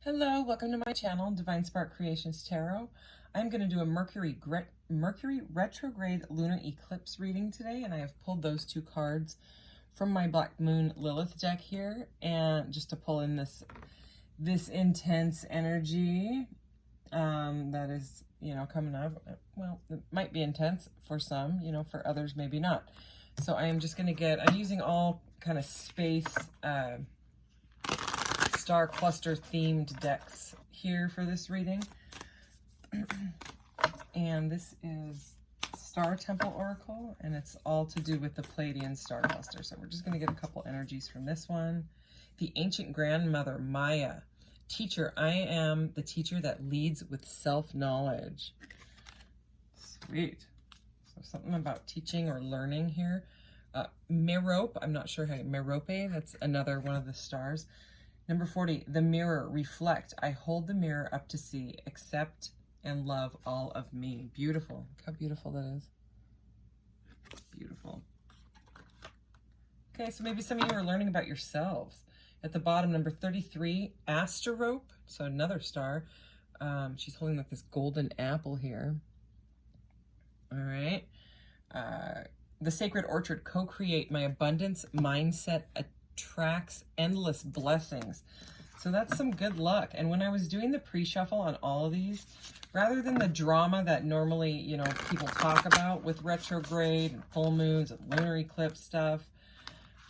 Hello, welcome to my channel, Divine Spark Creations Tarot. I'm going to do a Mercury Retrograde Lunar Eclipse reading today, and I have pulled those two cards from my Black Moon Lilith deck here, and just to pull in this intense energy that is, coming up. Well, it might be intense for some, for others maybe not. So I am just going to I'm using all kind of space star cluster themed decks here for this reading. And this is Star Temple Oracle, and it's all to do with the Pleiadian star cluster. So we're just going to get a couple energies from this one. The Ancient Grandmother, Maya. Teacher, I am the teacher that leads with self-knowledge. Sweet. So something about teaching or learning here. Merope, I'm not sure how Merope, that's another one of the stars. Number 40, the mirror, reflect. I hold the mirror up to see, accept and love all of me. Beautiful. Look how beautiful that is. Beautiful. Okay, so maybe some of you are learning about yourselves. At the bottom, number 33, Asterope, so another star. She's holding like this golden apple here. All right. The Sacred Orchard, co-create. My abundance mindset attracts endless blessings. So that's some good luck. And when I was doing the pre-shuffle on all of these, rather than the drama that normally, people talk about with retrograde and full moons and lunar eclipse stuff,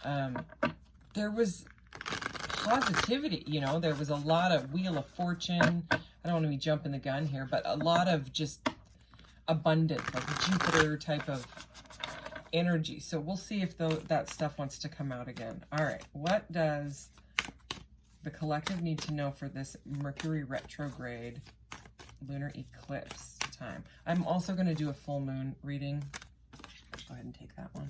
there was positivity, there was a lot of Wheel of Fortune. I don't want to be jumping the gun here, but a lot of just abundance, like Jupiter type of energy. So we'll see if that stuff wants to come out again. All right, what does the collective need to know for this Mercury retrograde lunar eclipse time? I'm also going to do a full moon reading. Go ahead and take that one.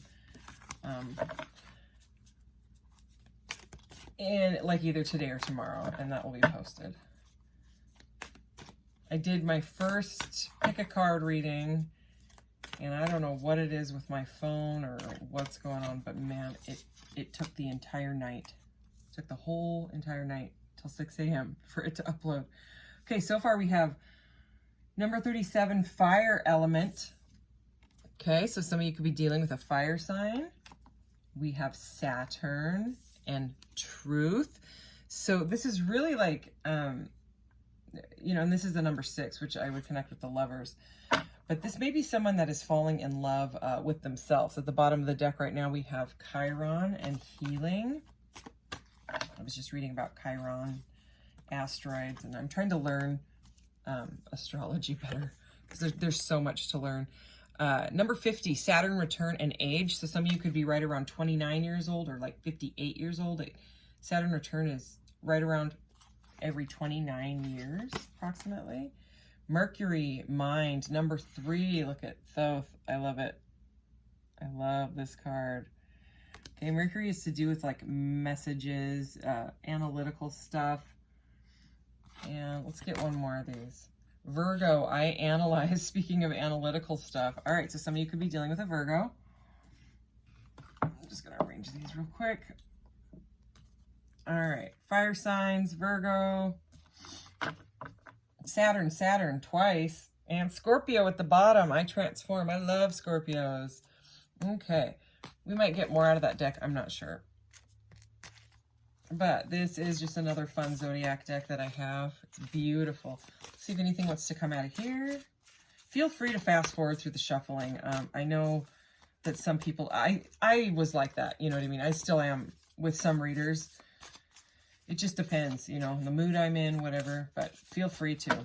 And like either today or tomorrow, and that will be posted. I did my first pick a card reading, and I don't know what it is with my phone or what's going on, but man, it took the entire night. It took the whole entire night till 6 a.m. for it to upload. Okay, so far we have number 37, fire element. Okay, so some of you could be dealing with a fire sign. We have Saturn and truth. So this is really like, and this is the number 6, which I would connect with the lovers. But this may be someone that is falling in love with themselves. At the bottom of the deck right now, we have Chiron and healing. I was just reading about Chiron asteroids, and I'm trying to learn astrology better because there's so much to learn. Number 50, Saturn return and age. So some of you could be right around 29 years old or like 58 years old. Saturn return is right around every 29 years, approximately. Mercury, mind, number 3. Look at Thoth. I love it. I love this card. Okay, Mercury is to do with like messages, analytical stuff. And let's get one more of these. Virgo, I analyze. Speaking of analytical stuff. All right, so some of you could be dealing with a Virgo. I'm just going to arrange these real quick. All right, fire signs, Virgo. Saturn twice, and Scorpio at the bottom. I transform. I love Scorpios. Okay, we might get more out of that deck. I'm not sure. But this is just another fun zodiac deck that I have. It's beautiful. Let's see if anything wants to come out of here. Feel free to fast forward through the shuffling. I know that some people, I was like that, you know what I mean? I still am with some readers. It just depends, the mood I'm in, whatever, but feel free to.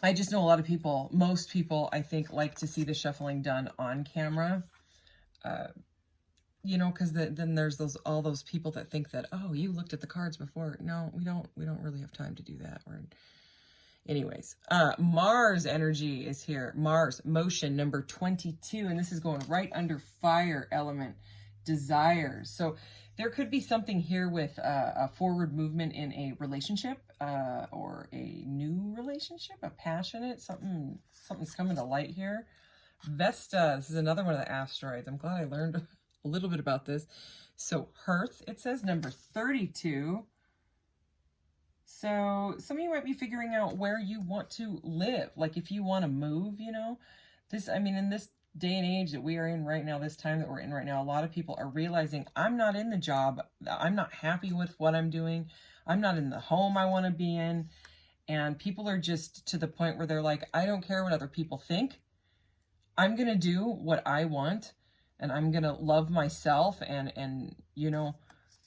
I just know a lot of people, most people, I think, like to see the shuffling done on camera. Because then there's all those people that think that, oh, you looked at the cards before. No, we don't really have time to do that. Anyways, Mars energy is here. Mars, motion, number 22, and this is going right under fire element, desires. So there could be something here with a forward movement in a relationship or a new relationship, a passionate, something's coming to light here. Vesta, this is another one of the asteroids. I'm glad I learned a little bit about this. So Hearth, it says number 32. So some of you might be figuring out where you want to live. Like if you want to move, you know, this, I mean, in this day and age that we are in right now, this time that we're in right now, a lot of people are realizing I'm not in the job. I'm not happy with what I'm doing. I'm not in the home I want to be in. And people are just to the point where they're like, I don't care what other people think. I'm going to do what I want, and I'm going to love myself and, you know,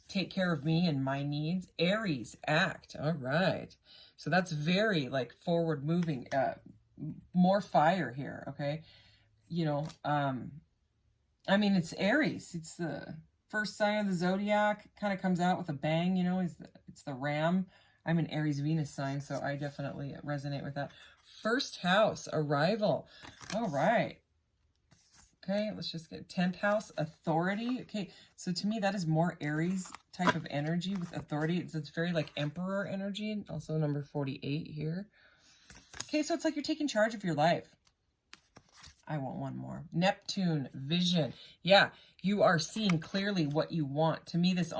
take care of me and my needs. Aries, act. All right. So that's very like forward moving, more fire here. Okay. You know, I mean, it's Aries. It's the first sign of the zodiac. Kind of comes out with a bang, you know, it's the ram. I'm an Aries Venus sign, so I definitely resonate with that. First house, arrival. All right. Okay, let's just get 10th house, authority. Okay, so to me, that is more Aries type of energy with authority. It's very like emperor energy. Also number 48 here. Okay, so it's like you're taking charge of your life. I want one more. Neptune, vision. Yeah, you are seeing clearly what you want. To me, this I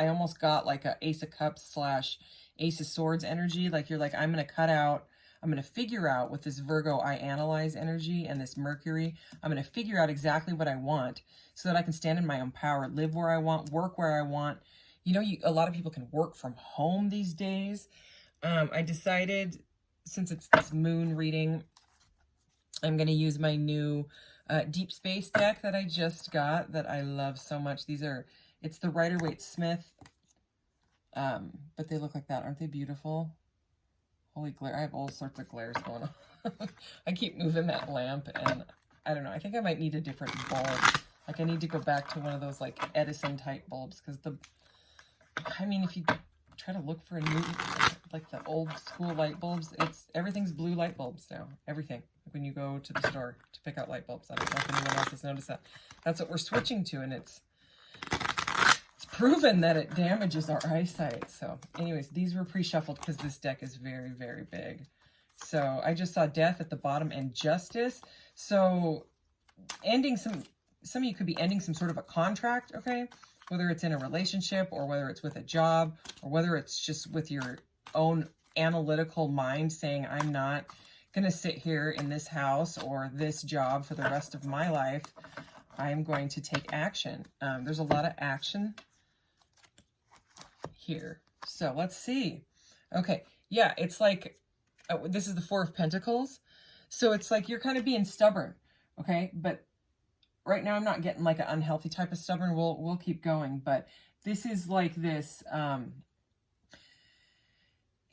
almost got like a Ace of Cups / Ace of Swords energy. Like you're like, I'm going to cut out, I'm going to figure out with this Virgo, I analyze energy and this Mercury, I'm going to figure out exactly what I want so that I can stand in my own power, live where I want, work where I want. You know, a lot of people can work from home these days. I decided, since it's this moon reading, I'm going to use my new Deep Space deck that I just got that I love so much. It's the Rider-Waite-Smith, but they look like that. Aren't they beautiful? Holy glare. I have all sorts of glares going on. I keep moving that lamp, and I don't know. I think I might need a different bulb. Like I need to go back to one of those like Edison type bulbs, because I mean, if you try to look for a new, like the old school light bulbs, everything's blue light bulbs now. Everything. When you go to the store to pick out light bulbs. I don't know if anyone else has noticed that. That's what we're switching to, and it's proven that it damages our eyesight. So anyways, these were pre-shuffled because this deck is very, very big. So I just saw death at the bottom and justice. So ending some of you could be ending some sort of a contract, okay? Whether it's in a relationship or whether it's with a job or whether it's just with your own analytical mind saying, I'm not going to sit here in this house or this job for the rest of my life. I'm going to take action. There's a lot of action here. So let's see. Okay. Yeah. It's like, this is the Four of Pentacles. So it's like, you're kind of being stubborn. Okay. But right now I'm not getting like an unhealthy type of stubborn. We'll keep going, but this is like this,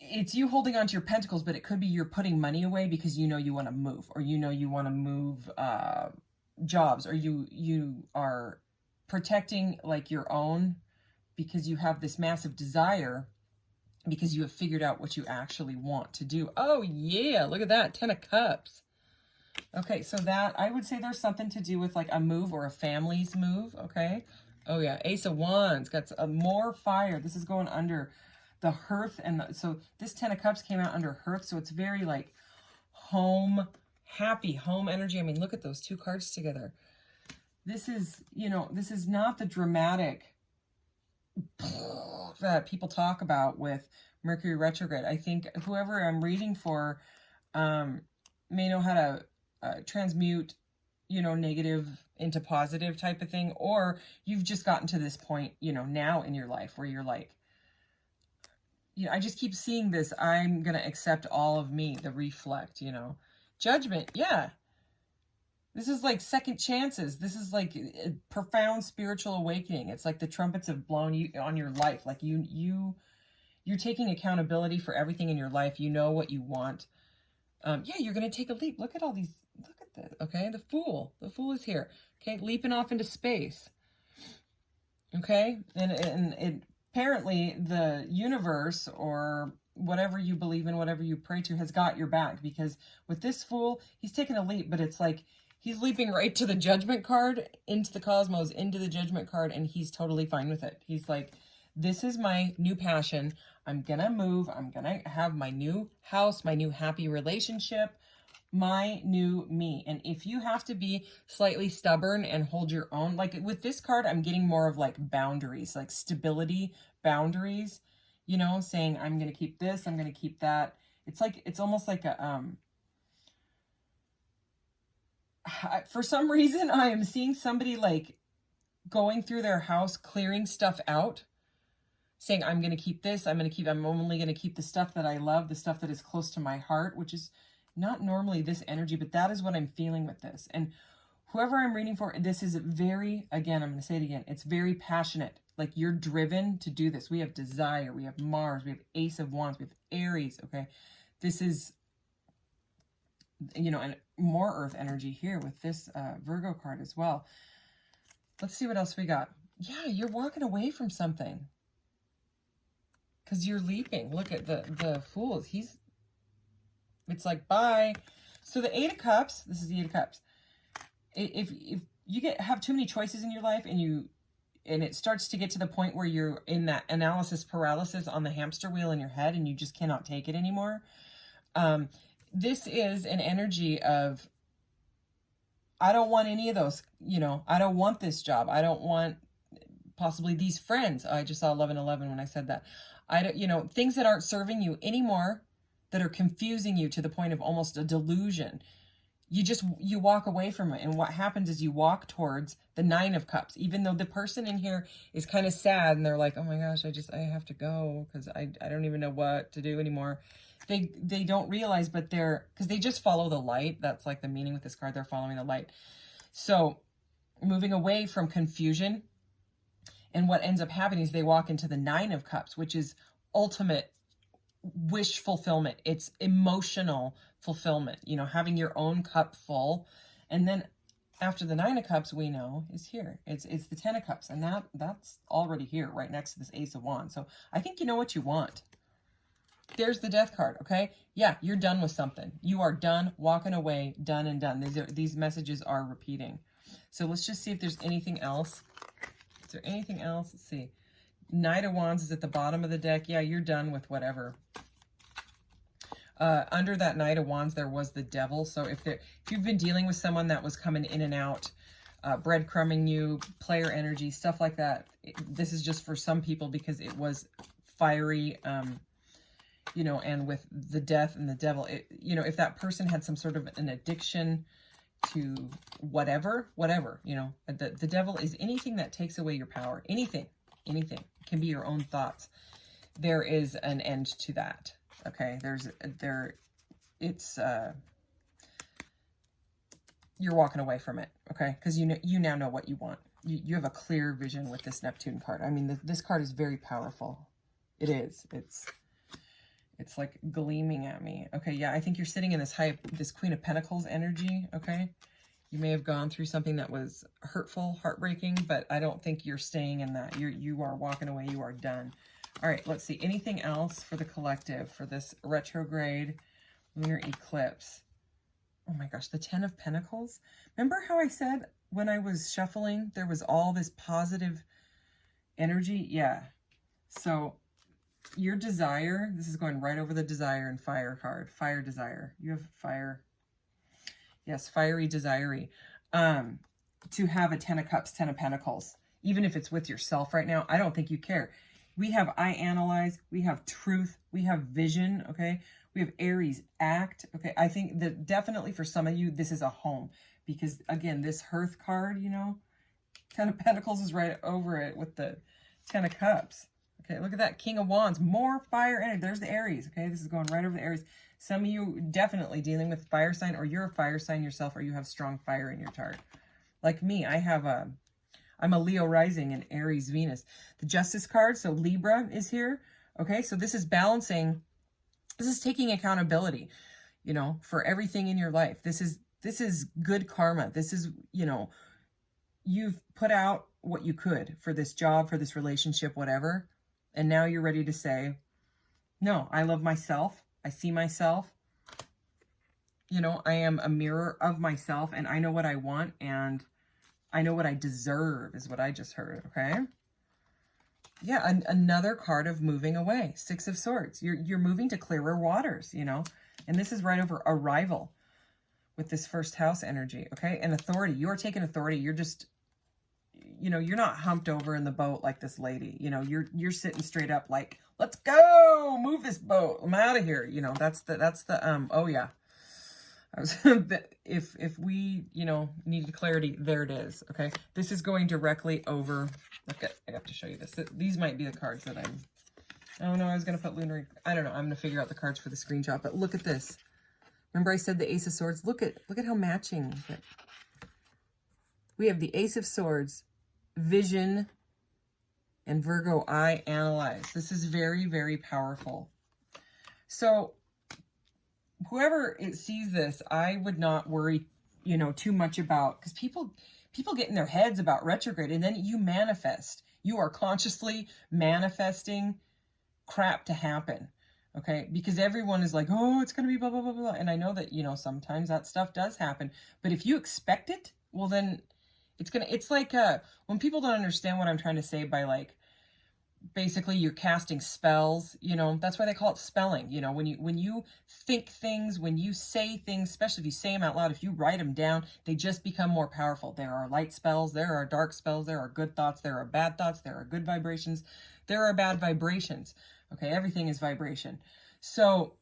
it's you holding on to your pentacles, but it could be you're putting money away because you know you want to move, or you know you want to move jobs, or you are protecting like your own because you have this massive desire because you have figured out what you actually want to do. Oh yeah, look at that, 10 of Cups. Okay, so that, I would say there's something to do with like a move or a family's move, okay? Oh yeah, Ace of Wands, got more fire. This is going under the hearth, and so this 10 of Cups came out under hearth, so it's very like home, happy home energy. I mean, look at those two cards together. This is, you know, this is not the dramatic that people talk about with Mercury retrograde. I think whoever I'm reading for may know how to transmute, you know, negative into positive type of thing, or you've just gotten to this point, you know, now in your life where you're like, you know, I just keep seeing this, I'm going to accept all of me, the reflect, you know. Judgment, yeah. This is like second chances. This is like a profound spiritual awakening. It's like the trumpets have blown you on your life. Like you're taking accountability for everything in your life. You know what you want. Yeah, you're going to take a leap. Look at all these, look at this, okay? The Fool is here, okay? Leaping off into space, okay? And apparently the universe or whatever you believe in, whatever you pray to has got your back, because with this Fool, he's taking a leap, but it's like he's leaping right to the Judgment card, into the cosmos, into the Judgment card, and he's totally fine with it. He's like, this is my new passion. I'm going to move. I'm going to have my new house, my new happy relationship, my new me. And if you have to be slightly stubborn and hold your own, like with this card, I'm getting more of like boundaries, like stability, boundaries. you know, saying, I'm going to keep this, I'm going to keep that. It's like, it's almost like a, for some reason, I am seeing somebody like going through their house, clearing stuff out, saying, I'm going to keep this, I'm only going to keep the stuff that I love, the stuff that is close to my heart, which is not normally this energy, but that is what I'm feeling with this. And whoever I'm reading for, this is very, again, I'm going to say it again, it's very passionate. Like, you're driven to do this. We have desire, we have Mars, we have Ace of Wands, we have Aries, okay? This is, you know, and more earth energy here with this Virgo card as well. Let's see what else we got. Yeah, you're walking away from something because you're leaping. Look at the Fool. It's like, bye. So the Eight of Cups, this is the Eight of Cups. If you have too many choices in your life and it starts to get to the point where you're in that analysis paralysis on the hamster wheel in your head and you just cannot take it anymore, this is an energy of, I don't want any of those, you know, I don't want this job. I don't want possibly these friends. I just saw 1111 when I said that. I don't, you know, things that aren't serving you anymore, that are confusing you to the point of almost a delusion. You walk away from it. And what happens is you walk towards the Nine of Cups, even though the person in here is kind of sad and they're like, oh my gosh, I have to go because I don't even know what to do anymore. They don't realize, but because they just follow the light. That's like the meaning with this card. They're following the light. So moving away from confusion, and what ends up happening is they walk into the Nine of Cups, which is ultimate wish fulfillment. It's emotional fulfillment, you know, having your own cup full. And then after the Nine of Cups, we know is here. It's the Ten of Cups, and that's already here right next to this Ace of Wands. So I think you know what you want. There's the Death card, okay? Yeah, you're done with something. You are done, walking away, done and done. These messages are repeating. So let's just see if there's anything else. Is there anything else? Let's see. Knight of Wands is at the bottom of the deck. Yeah, you're done with whatever. Under that Knight of Wands, there was the Devil. So if you've been dealing with someone that was coming in and out, breadcrumbing you, player energy, stuff like that, this is just for some people because it was fiery, you know, and with the Death and the Devil, you know, if that person had some sort of an addiction to whatever, you know, the Devil is anything that takes away your power. Anything. It can be your own thoughts. There is an end to that. Okay, you're walking away from it, okay? Because you now know what you want. You have a clear vision with this Neptune card. I mean, this card is very powerful. It is. It's like gleaming at me. Okay, yeah, I think you're sitting in this Queen of Pentacles energy, okay? You may have gone through something that was hurtful, heartbreaking, but I don't think you're staying in that. You are walking away. You are done. All right, let's see. Anything else for the collective for this retrograde lunar eclipse? Oh my gosh, the Ten of Pentacles. Remember how I said when I was shuffling, there was all this positive energy? Yeah. So your desire, this is going right over the desire and fire card. Fire desire. You have fire. Yes, fiery desire. To have a Ten of Cups, Ten of Pentacles. Even if it's with yourself right now, I don't think you care. We have I analyze, we have truth, we have vision, okay? We have Aries act, okay? I think that definitely for some of you, this is a home. Because, again, this Hearth card, you know, Ten of Pentacles is right over it with the Ten of Cups. Okay, look at that. King of Wands, more fire energy. There's the Aries, okay? This is going right over the Aries. Some of you definitely dealing with fire sign, or you're a fire sign yourself, or you have strong fire in your chart. Like me, I'm a Leo rising in Aries Venus. The Justice card, so Libra is here. Okay, so this is balancing. This is taking accountability, you know, for everything in your life. This is good karma. This is, you know, you've put out what you could for this job, for this relationship, whatever. And now you're ready to say, no, I love myself. I see myself. You know, I am a mirror of myself, and I know what I want, and I know what I deserve is what I just heard, okay? Yeah, another card of moving away. Six of Swords. You're moving to clearer waters, you know? And this is right over arrival with this first house energy, okay? And authority. You are taking authority. You're just, you know, you're not humped over in the boat like this lady. You know, you're sitting straight up like, Let's go. Move this boat. I'm out of here. You know, that's the, oh yeah. I was, if we, you know, needed clarity, there it is. Okay. This is going directly over. Look at, I have to show you this. These might be the cards that I'm, oh no, I was going to put lunar. I don't know. I'm going to figure out the cards for the screenshot, but look at this. Remember I said the Ace of Swords? Look at how matching. We have the Ace of Swords, Vision, and Virgo, I analyze. This is very, very powerful. So whoever sees this, I would not worry, you know, too much about, because people get in their heads about retrograde, and then you manifest. You are consciously manifesting crap to happen. Okay, because everyone is like, oh, it's going to be blah, blah, blah, blah. And I know that, you know, sometimes that stuff does happen. But if you expect it, well, then it's like when people don't understand what I'm trying to say by like, basically you're casting spells, you know, that's why they call it spelling. You know, when you think things, when you say things, especially if you say them out loud, if you write them down, they just become more powerful. There are light spells, there are dark spells, there are good thoughts, there are bad thoughts, there are good vibrations, there are bad vibrations. Okay, everything is vibration. So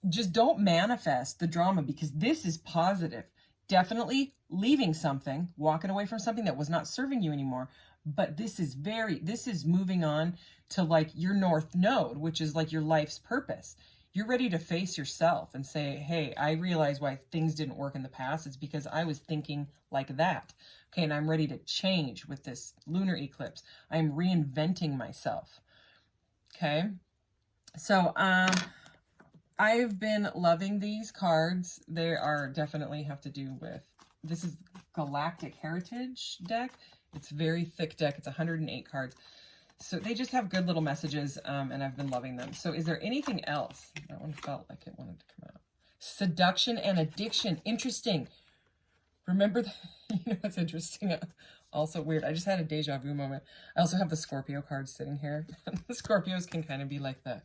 just don't manifest the drama, because this is positive. Definitely leaving something, walking away from something that was not serving you anymore. But this is moving on to like your North Node, which is like your life's purpose. You're ready to face yourself and say, hey, I realize why things didn't work in the past. It's because I was thinking like that. Okay, and I'm ready to change with this lunar eclipse. I'm reinventing myself. Okay, so I've been loving these cards. They are definitely have to do with, this is Galactic Heritage deck. It's a very thick deck. It's 108 cards. So they just have good little messages, and I've been loving them. So is there anything else? That one felt like it wanted to come out. Seduction and addiction. Interesting. Remember, you know what's interesting? Also weird. I just had a deja vu moment. I also have the Scorpio cards sitting here. The Scorpios can kind of be like the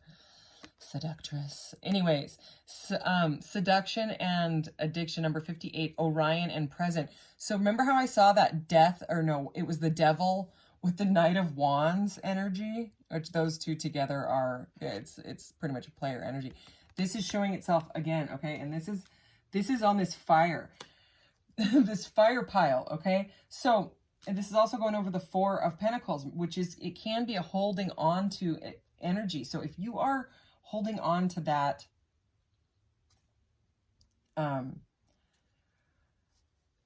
seductress. Anyways, seduction and addiction, number 58, Orion and present. So remember how I saw that death, or no, it was the devil with the Knight of Wands energy, which those two together are, it's pretty much a player energy. This is showing itself again, okay? And this is on this fire, this fire pile, okay? So, and this is also going over the Four of Pentacles, which is, it can be a holding on to energy. So if you are holding on to that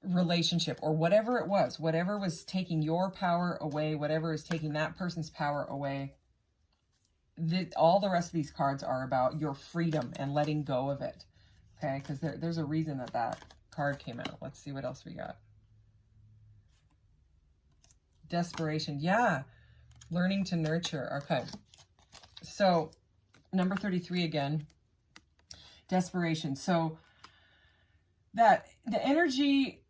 relationship, or whatever it was, whatever was taking your power away, whatever is taking that person's power away, all the rest of these cards are about your freedom and letting go of it. Okay, because there's a reason that card came out. Let's see what else we got. Desperation. Yeah. Learning to nurture. Okay. So number 33 again. Desperation. So that the energy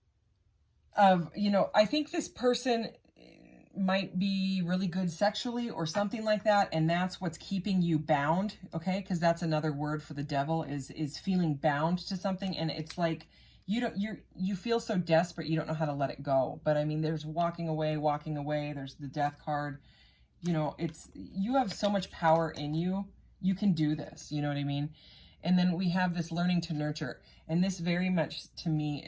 of, you know, I think this person might be really good sexually or something like that, and that's what's keeping you bound. Okay, because that's another word for the devil, is feeling bound to something. And it's like you feel so desperate you don't know how to let it go. But I mean, there's walking away, there's the death card. You know, you have so much power in you. You can do this, you know what I mean? And then we have this learning to nurture, and this very much to me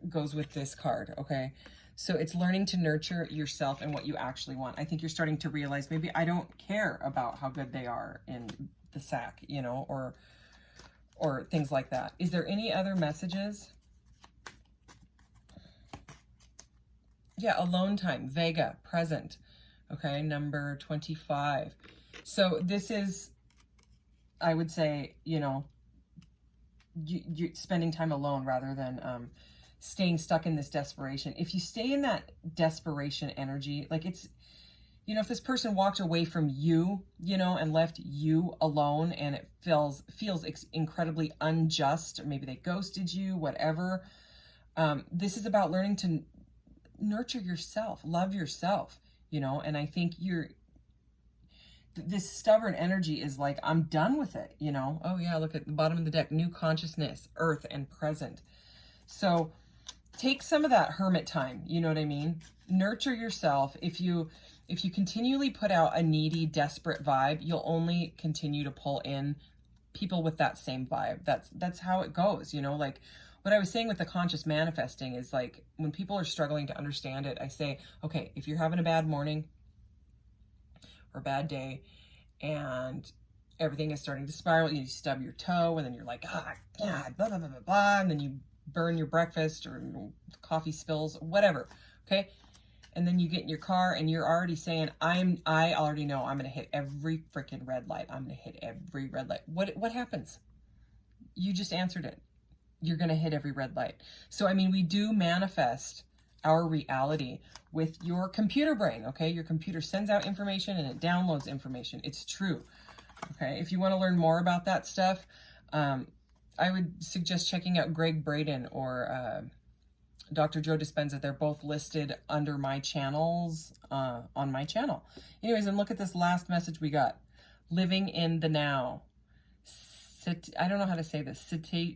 goes with this card. Okay, so it's learning to nurture yourself and what you actually want. I think you're starting to realize, maybe I don't care about how good they are in the sack, you know, or things like that. Is there any other messages? Yeah, alone time, Vega, present. Okay, number 25. So this is, I would say, you know, you spending time alone rather than staying stuck in this desperation. If you stay in that desperation energy, like it's, you know, if this person walked away from you, you know, and left you alone, and it feels incredibly unjust, or maybe they ghosted you, whatever. This is about learning to nurture yourself, love yourself, you know, and I think this stubborn energy is like, I'm done with it, you know. Oh yeah, look at the bottom of the deck, new consciousness, earth, and present. So take some of that hermit time. You know what I mean? Nurture yourself. If you continually put out a needy, desperate vibe, you'll only continue to pull in people with that same vibe. That's how it goes, you know? Like what I was saying with the conscious manifesting is like when people are struggling to understand it, I say, okay, if you're having a bad morning or a bad day and everything is starting to spiral, you stub your toe and then you're like, yeah, blah, blah, blah, blah, blah, and then you burn your breakfast or coffee spills, whatever, okay? And then you get in your car and you're already saying, I already know I'm going to hit every freaking red light. I'm going to hit every red light. What happens? You just answered it. You're going to hit every red light. So, I mean, we do manifest our reality with your computer brain, okay? Your computer sends out information and it downloads information. It's true, okay? If you want to learn more about that stuff, I would suggest checking out Greg Braden or Dr. Joe Dispenza. They're both listed under my channels on my channel. Anyways, and look at this last message we got. Living in the now. I don't know how to say this.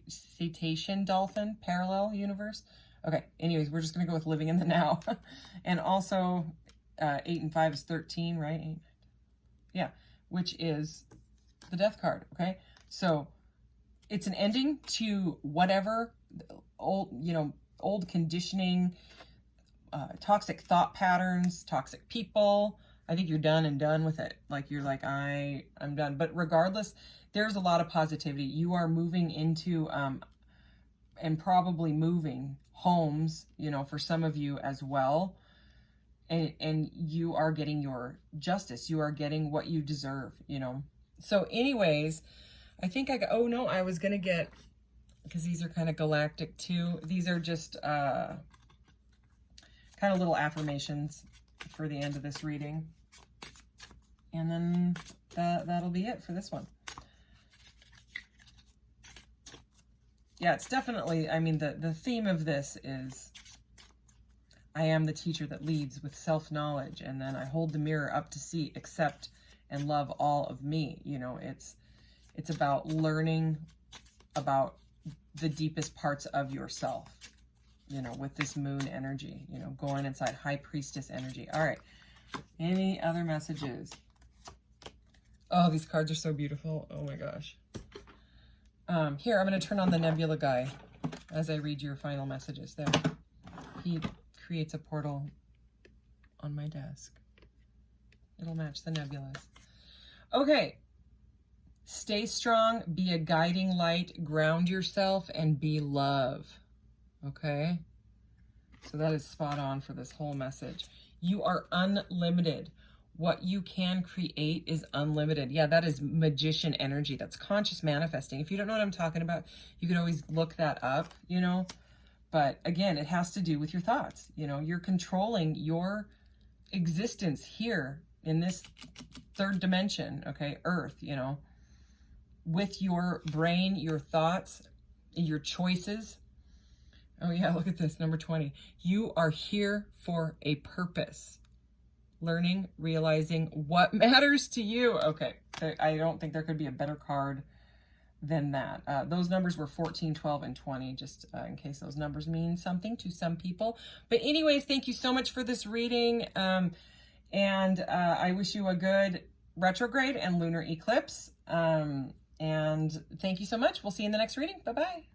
Cetacean dolphin, parallel universe. Okay, anyways, we're just going to go with living in the now. And also 8 and 5 is 13, right? 8. Yeah, which is the death card, okay? So it's an ending to whatever old conditioning, toxic thought patterns, toxic people. I think you're done with it. Like you're like, I'm done. But regardless, there's a lot of positivity. You are moving into, and probably moving homes, you know, for some of you as well. And you are getting your justice. You are getting what you deserve, you know. So anyways, I think I was going to get, because these are kind of galactic too. These are just kind of little affirmations for the end of this reading. And then that'll be it for this one. Yeah, it's definitely, I mean, the theme of this is I am the teacher that leads with self-knowledge, and then I hold the mirror up to see, accept, and love all of me. You know, it's about learning about the deepest parts of yourself, you know, with this moon energy, you know, going inside high priestess energy. All right. Any other messages? Oh, these cards are so beautiful. Oh my gosh. Here, I'm going to turn on the nebula guy as I read your final messages. There. He creates a portal on my desk. It'll match the nebulas. Okay. Stay strong, be a guiding light, ground yourself, and be love. Okay? So that is spot on for this whole message. You are unlimited. What you can create is unlimited. Yeah, that is magician energy. That's conscious manifesting. If you don't know what I'm talking about, you can always look that up, you know. But again, it has to do with your thoughts. You know, you're controlling your existence here in this third dimension, okay, Earth, you know, with your brain, your thoughts, your choices. Oh yeah, look at this, number 20. You are here for a purpose. Learning, realizing what matters to you. Okay, I don't think there could be a better card than that. Those numbers were 14, 12, and 20, just in case those numbers mean something to some people. But anyways, thank you so much for this reading. And I wish you a good retrograde and lunar eclipse. And thank you so much. We'll see you in the next reading. Bye-bye.